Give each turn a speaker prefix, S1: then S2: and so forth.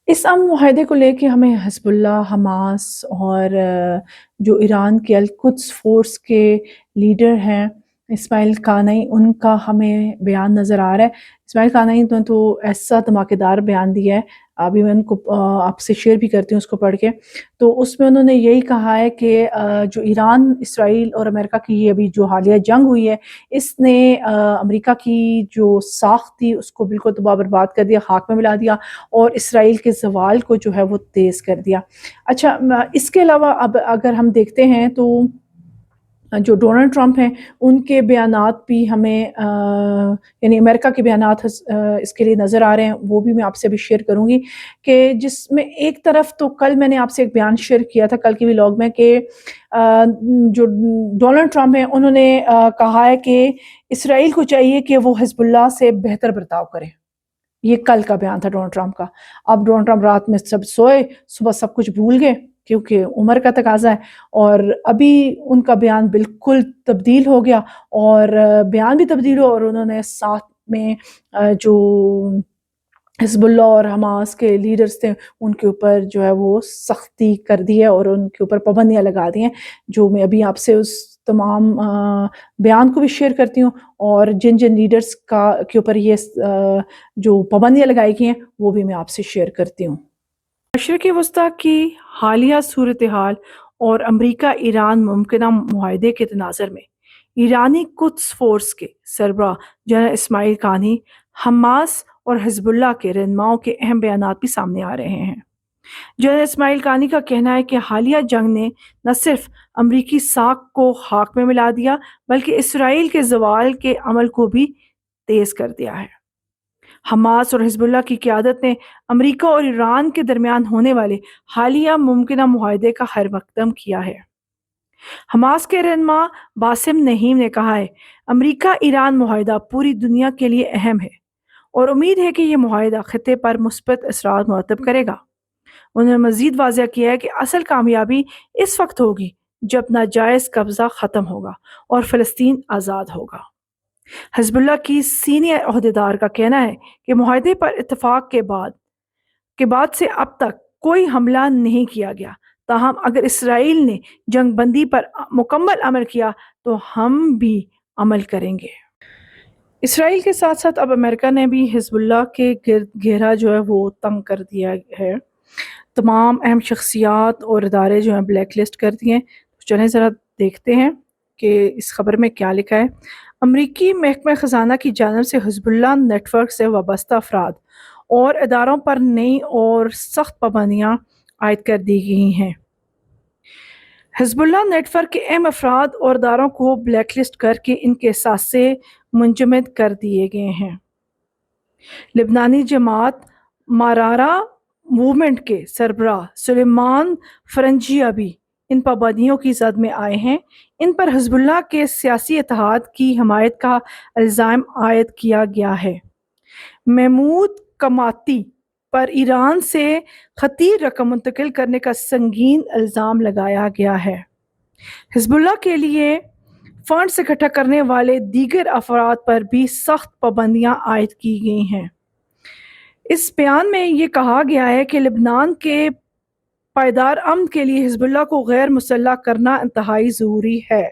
S1: इस अमन मुआहदे को लेके हमें हिज़्बुल्लाह, हमास और जो ईरान के अल-कुद्स फ़ोर्स के लीडर हैं इस्माइल कानई, उनका हमें बयान नज़र आ रहा है। इस्माइल कानई ने तो ऐसा धमाकेदार बयान दिया है, अभी मैं उनको आपसे शेयर भी करती हूँ उसको पढ़ के। तो उसमें उन्होंने यही कहा है कि जो ईरान, इसराइल और अमेरिका की ये अभी जो हालिया जंग हुई है, इसने अमेरिका की जो साख़ थी उसको बिल्कुल तबाह बर्बाद कर दिया, ख़ाक में मिला दिया और इसराइल के ज़वाल को जो है वो तेज़ कर दिया। अच्छा, इसके अलावा अब अगर हम देखते हैं तो जो डोनाल्ड ट्रंप हैं, उनके बयानात भी हमें यानी अमेरिका के बयानात इसके लिए नज़र आ रहे हैं, वो भी मैं आपसे अभी शेयर करूँगी कि जिसमें एक तरफ तो कल मैंने आपसे एक बयान शेयर किया था कल के व्लॉग में कि जो डोनाल्ड ट्रंप हैं, उन्होंने कहा है कि इसराइल को चाहिए कि वो हिज़्बुल्लाह से बेहतर बर्ताव करे। ये कल का बयान था डोनाल्ड ट्रंप का। अब डोनाल्ड ट्रंप रात में सब सोए, सुबह सब कुछ भूल गए क्योंकि उम्र का तकाज़ा है और अभी उनका बयान बिल्कुल तब्दील हो गया और बयान भी तब्दील हुआ और उन्होंने साथ में जो हिज़्बुल्लाह और हमास के लीडर्स थे, उनके ऊपर जो है वो सख्ती कर दी है और उनके ऊपर पाबंदियाँ लगा दी हैं, जो मैं अभी आपसे उस तमाम बयान को भी शेयर करती हूँ और जिन-जिन लीडर्स का के ऊपर ये जो पाबंदियाँ लगाई गई हैं, वो भी मैं आपसे शेयर करती हूँ। मशरिक़ वस्ता की हालिया सूरत-ए-हाल और अमरीका-ईरान मुमकिना मुआहदे के तनाज़ुर में ईरानी कुद्स फ़ोर्स के सरबराह जनरल इस्माइल कानी, हमास और हिज़्बुल्लाह के रहनुमाओं के अहम बयानात भी सामने आ रहे हैं। जनरल इस्माइल कानी का कहना है कि हालिया जंग ने न सिर्फ अमरीकी साख को खाक में मिला दिया, बल्कि इसराइल के ज़वाल के अमल को भी तेज़ कर दिया है। हमास और हिज़्बुल्लाह की क़यादत ने अमरीका और ईरान के दरमियान होने वाले हालिया मुमकिना मुआहदे का खैर मकदम किया है। हमास के रहनुमा बासिम नहीम ने कहा है, अमरीका ईरान मुआहदा पूरी दुनिया के लिए अहम है और उम्मीद है कि ये मुआहदा खित्ते पर मुस्बत असरात मुरतब करेगा। उन्होंने मज़ीद वाज़ेह किया है कि असल कामयाबी इस वक्त होगी जब नाजायज़ कब्ज़ा ख़त्म होगा और फ़लस्तीन आज़ाद होगा। हिज़्बुल्लाह की सीनियर ओहदेदार का कहना है कि मुआहदे पर इत्तफ़ाक़ के बाद से अब तक कोई हमला नहीं किया गया। ताहम अगर इसराइल ने जंग बंदी पर मुकम्मल अमल किया तो हम भी अमल करेंगे। इसराइल के साथ साथ अब अमेरिका ने भी हिज़्बुल्लाह के गिर्द घेरा जो है वो तंग कर दिया है। तमाम अहम शख्सियात और इदारे जो हैं ब्लैक लिस्ट कर दिए हैं। तो चलें ज़रा देखते हैं कि इस खबर में क्या लिखा है। अमरीकी महकमा ख़ज़ाना की जानिब से हिज़्बुल्लाह नेटवर्क से वाबस्ता अफराद और इदारों पर नई और सख्त पाबंदियाँ आयद कर दी गई हैं। हिज़्बुल्लाह नेटवर्क के अहम अफराद और इदारों को ब्लैक लिस्ट करके इनके सासे मुंजमद कर दिए गए हैं। लिबनानी जमात मारारा मूवमेंट के सरबराह सुलेमान फ़रंजिया भी इन पाबंदियों की ज़द में आए हैं। इन पर हिज़्बुल्लाह के सियासी इत्तेहाद की हमायत का इल्ज़ाम आयद किया गया है। महमूद कमाती पर ईरान से खतीर रकम मुंतकिल करने का संगीन इल्ज़ाम लगाया गया है। हिज़्बुल्लाह के लिए फंड्स इकट्ठा करने वाले दीगर अफराद पर भी सख्त पाबंदियाँ आयद की गई हैं। इस बयान में ये कहा गया है कि लेबनान के पायदार अमन के लिए हिज़्बुल्लाह को गैर मुसल्लह करना इंतहाई ज़रूरी है।